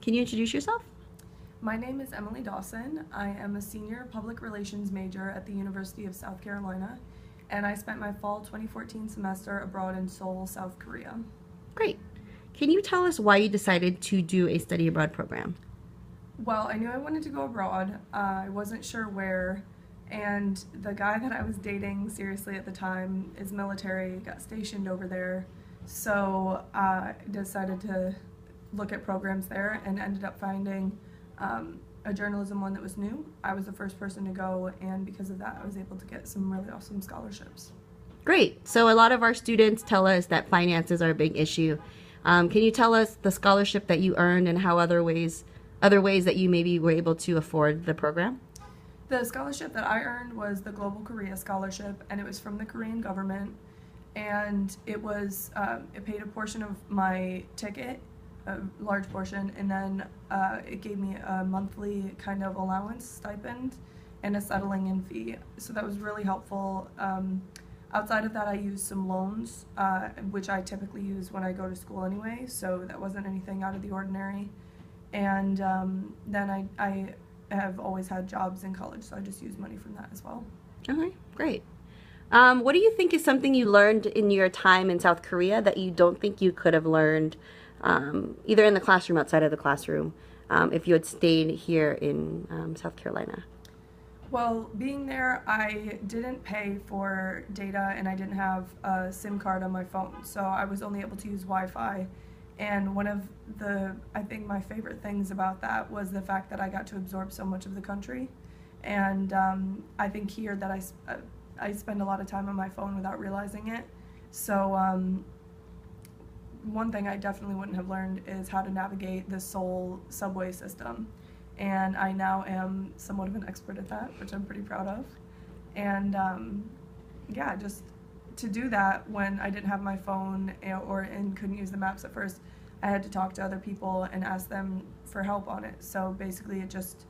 Can you introduce yourself? My name is Emily Dawson. I am a senior public relations major at the University of South Carolina, and I spent my fall 2014 semester abroad in Seoul, South Korea. Great. Can you tell us why you decided to do a study abroad program? Well, I knew I wanted to go abroad. I wasn't sure where, and the guy that I was dating seriously at the time is military, got stationed over there, so I decided to look at programs there and ended up finding a journalism one that was new. I was the first person to go, and because of that I was able to get some really awesome scholarships. Great. So a lot of our students tell us that finances are a big issue. Can you tell us the scholarship that you earned and how other ways that you maybe were able to afford the program? The scholarship that I earned was the Global Korea Scholarship, and it was from the Korean government, and it paid a portion of my ticket, a large portion, and then it gave me a monthly kind of allowance stipend and a settling in fee. So that was really helpful. Outside of that, I used some loans, which I typically use when I go to school anyway, so that wasn't anything out of the ordinary. And then I have always had jobs in college, so I just use money from that as well. Okay, great. What do you think is something you learned in your time in South Korea that you don't think you could have learned either in the classroom, outside of the classroom, if you had stayed here in South Carolina? Well, being there, I didn't pay for data and I didn't have a SIM card on my phone, so I was only able to use Wi-Fi. And one of I think my favorite things about that was the fact that I got to absorb so much of the country. And I think here that I spend a lot of time on my phone without realizing it. So one thing I definitely wouldn't have learned is how to navigate the Seoul subway system. And I now am somewhat of an expert at that, which I'm pretty proud of. And yeah, just to do that when I didn't have my phone and couldn't use the maps at first, I had to talk to other people and ask them for help on it. So basically it just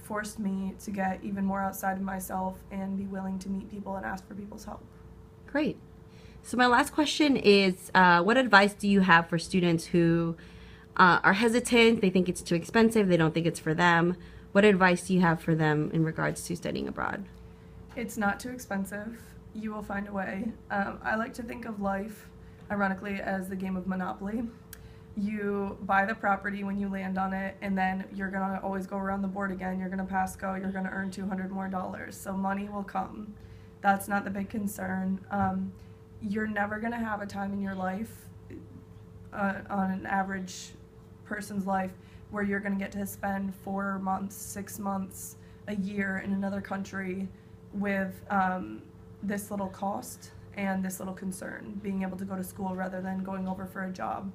forced me to get even more outside of myself and be willing to meet people and ask for people's help. Great. So my last question is, what advice do you have for students who are hesitant, they think it's too expensive, they don't think it's for them? What advice do you have for them in regards to studying abroad? It's not too expensive. You will find a way. I like to think of life, ironically, as the game of Monopoly. You buy the property when you land on it, and then you're going to always go around the board again. You're going to pass go. You're going to earn $200 more. So money will come. That's not the big concern. You're never going to have a time in your life, on an average person's life, where you're going to get to spend 4 months, 6 months, a year in another country with this little cost and this little concern, being able to go to school rather than going over for a job.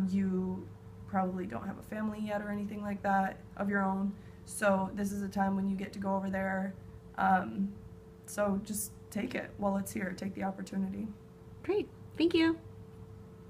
You probably don't have a family yet or anything like that of your own, so this is a time when you get to go over there. So just take it while it's here. Take the opportunity. Great. Thank you.